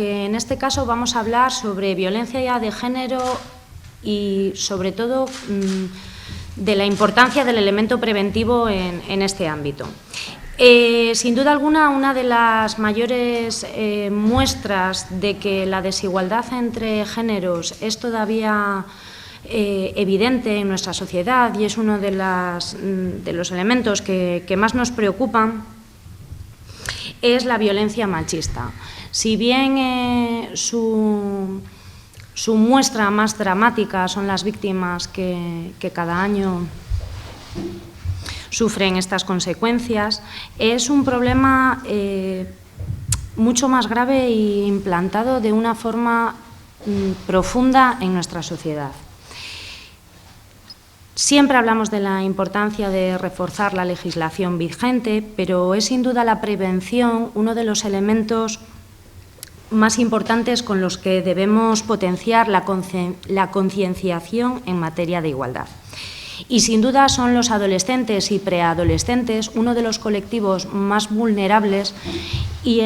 que en este caso vamos a hablar sobre violencia de género y, sobre todo, de la importancia del elemento preventivo en este ámbito. Sin duda alguna, una de las mayores muestras de que la desigualdad entre géneros es todavía evidente en nuestra sociedad y es uno de los elementos que más nos preocupan es la violencia machista. Si bien su muestra más dramática son las víctimas que cada año sufren estas consecuencias, es un problema mucho más grave e implantado de una forma profunda en nuestra sociedad. Siempre hablamos de la importancia de reforzar la legislación vigente, pero es sin duda la prevención uno de los elementos más importantes con los que debemos potenciar la concienciación en materia de igualdad. Y sin duda son los adolescentes y preadolescentes uno de los colectivos más vulnerables y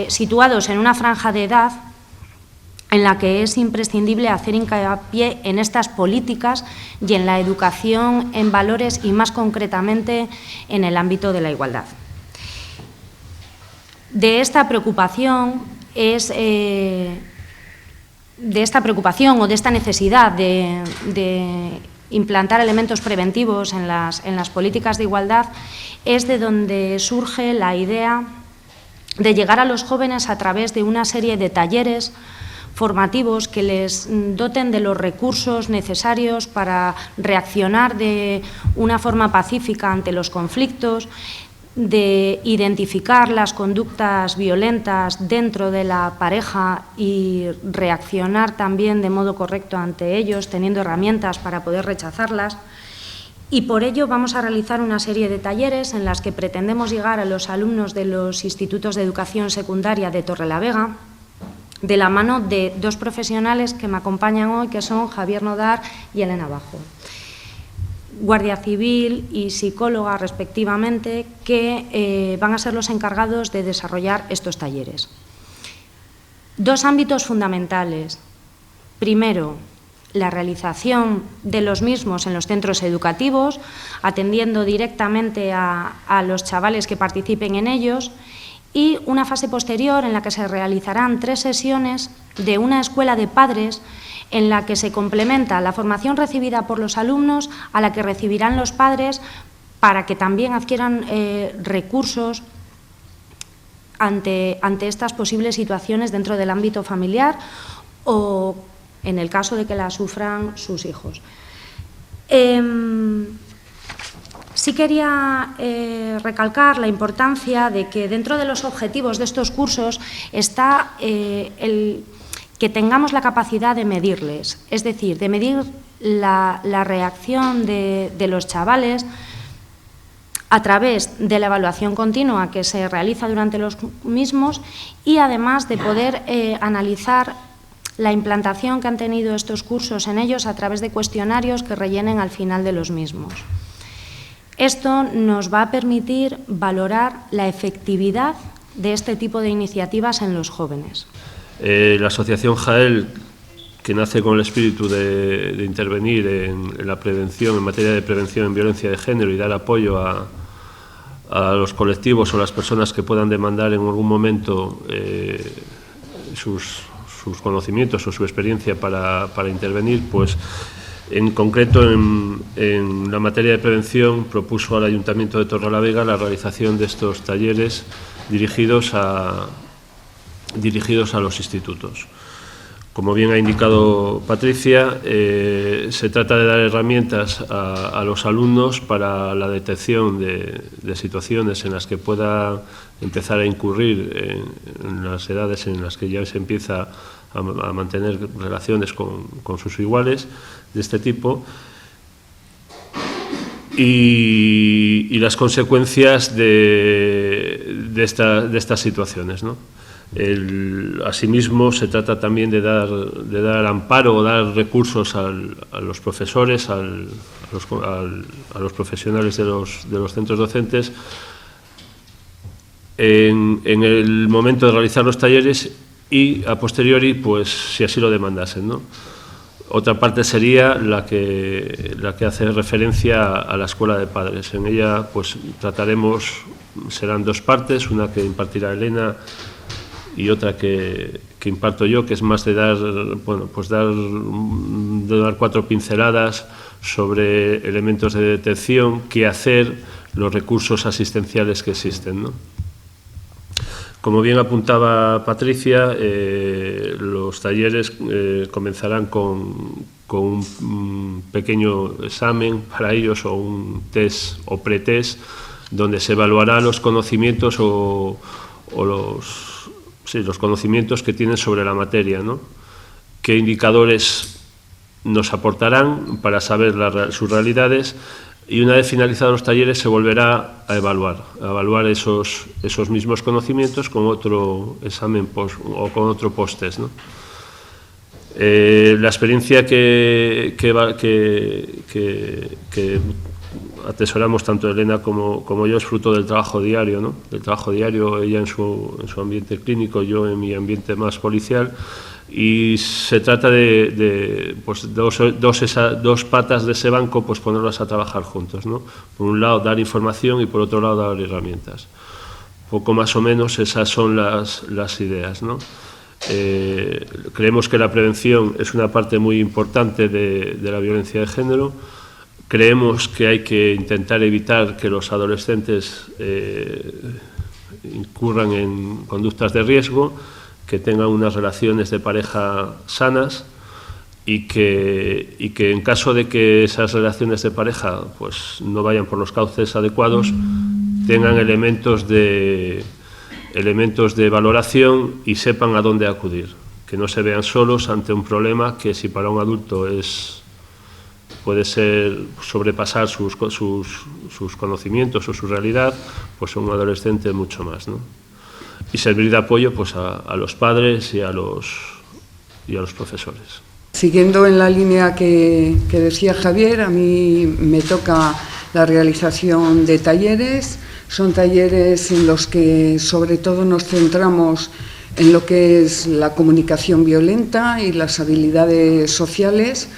situados en una franja de edad en la que es imprescindible hacer hincapié en estas políticas y en la educación en valores y, más concretamente, en el ámbito de la igualdad. De esta preocupación o de esta necesidad de implantar elementos preventivos en las políticas de igualdad es de donde surge la idea de llegar a los jóvenes a través de una serie de talleres formativos que les doten de los recursos necesarios para reaccionar de una forma pacífica ante los conflictos, de identificar las conductas violentas dentro de la pareja y reaccionar también de modo correcto ante ellos, teniendo herramientas para poder rechazarlas. Y por ello vamos a realizar una serie de talleres en las que pretendemos llegar a los alumnos de los institutos de educación secundaria de Torrelavega, de la mano de dos profesionales que me acompañan hoy, que son Javier Nodar y Elena Bajo, guardia civil y psicóloga respectivamente, que van a ser los encargados de desarrollar estos talleres. Dos ámbitos fundamentales. Primero, la realización de los mismos en los centros educativos, atendiendo directamente a los chavales que participen en ellos, y una fase posterior en la que se realizarán 3 sesiones de una escuela de padres en la que se complementa la formación recibida por los alumnos a la que recibirán los padres para que también adquieran recursos ante estas posibles situaciones dentro del ámbito familiar o en el caso de que la sufran sus hijos. Sí quería recalcar la importancia de que dentro de los objetivos de estos cursos está que tengamos la capacidad de medirles, es decir, de medir la reacción de los chavales a través de la evaluación continua que se realiza durante los mismos y además de poder analizar la implantación que han tenido estos cursos en ellos a través de cuestionarios que rellenen al final de los mismos. Esto nos va a permitir valorar la efectividad de este tipo de iniciativas en los jóvenes. La Asociación Jael, que nace con el espíritu de intervenir en la prevención, en materia de prevención en violencia de género y dar apoyo a los colectivos o las personas que puedan demandar en algún momento sus conocimientos o su experiencia para intervenir, pues en concreto en la materia de prevención propuso al Ayuntamiento de Torrelavega la realización de estos talleres dirigidos a los institutos. Como bien ha indicado Patricia, se trata de dar herramientas a los alumnos para la detección de situaciones en las que pueda empezar a incurrir en las edades en las que ya se empieza a mantener relaciones con sus iguales de este tipo y las consecuencias de estas situaciones, ¿no? Asimismo, se trata también de dar amparo o dar recursos a los profesores, a los profesionales de los centros docentes en el momento de realizar los talleres y a posteriori, pues si así lo demandasen, ¿no? Otra parte sería la que hace referencia a la escuela de padres. En ella pues trataremos, serán dos partes, una que impartirá Elena y otra que imparto yo, que es más de dar, bueno, pues dar 4 pinceladas sobre elementos de detección, qué hacer, los recursos asistenciales que existen, ¿no? Como bien apuntaba Patricia, los talleres comenzarán con un pequeño examen para ellos, o un test o pretest, donde se evaluará los conocimientos los conocimientos que tienen sobre la materia, ¿no? Qué indicadores nos aportarán para saber sus realidades, y una vez finalizados los talleres se volverá a evaluar esos mismos conocimientos con otro examen o con otro post-test, ¿no? La experiencia que atesoramos tanto Elena como yo es fruto del trabajo diario, ¿no? Del trabajo diario, ella en su ambiente clínico, yo en mi ambiente más policial, y se trata de pues, dos patas de ese banco, pues ponerlas a trabajar juntos, ¿no? Por un lado dar información y por otro lado dar herramientas. Poco más o menos esas son las ideas, ¿no? Creemos que la prevención es una parte muy importante de la violencia de género. Creemos que hay que intentar evitar que los adolescentes incurran en conductas de riesgo, que tengan unas relaciones de pareja sanas y que en caso de que esas relaciones de pareja pues, no vayan por los cauces adecuados, tengan elementos de valoración y sepan a dónde acudir, que no se vean solos ante un problema que, si para un adulto puede ser sobrepasar sus conocimientos o su realidad, pues a un adolescente mucho más, ¿no? Y servir de apoyo pues, a los padres y a los profesores. Siguiendo en la línea que decía Javier, a mí me toca la realización de talleres. Son talleres en los que sobre todo nos centramos en lo que es la comunicación violenta y las habilidades sociales,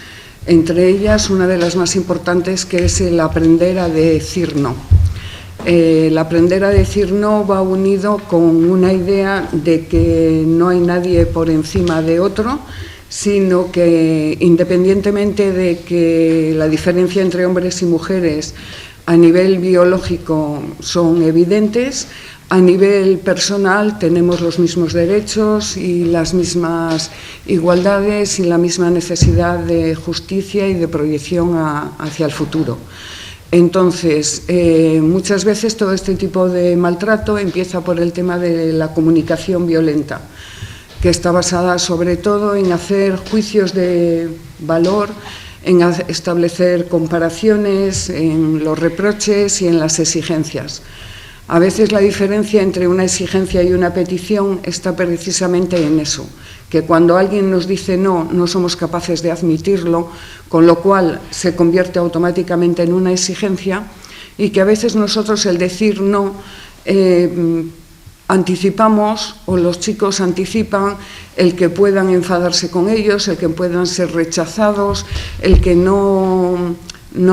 entre ellas una de las más importantes, que es el aprender a decir no. El aprender a decir no va unido con una idea de que no hay nadie por encima de otro, sino que independientemente de que la diferencia entre hombres y mujeres a nivel biológico son evidentes, a nivel personal tenemos los mismos derechos y las mismas igualdades y la misma necesidad de justicia y de proyección hacia el futuro. Entonces, muchas veces todo este tipo de maltrato empieza por el tema de la comunicación violenta, que está basada sobre todo en hacer juicios de valor, en establecer comparaciones, en los reproches y en las exigencias. A veces la diferencia entre una exigencia y una petición está precisamente en eso, que cuando alguien nos dice no, no somos capaces de admitirlo, con lo cual se convierte automáticamente en una exigencia, y que a veces nosotros el decir no anticipamos, o los chicos anticipan, el que puedan enfadarse con ellos, el que puedan ser rechazados, el que no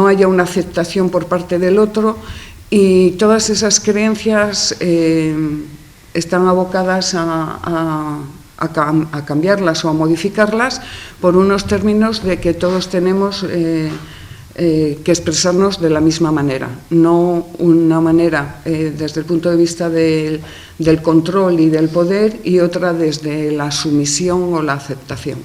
haya una aceptación por parte del otro, y todas esas creencias están abocadas a cambiarlas o a modificarlas por unos términos de que todos tenemos que expresarnos de la misma manera, no una manera desde el punto de vista del control y del poder, y otra desde la sumisión o la aceptación.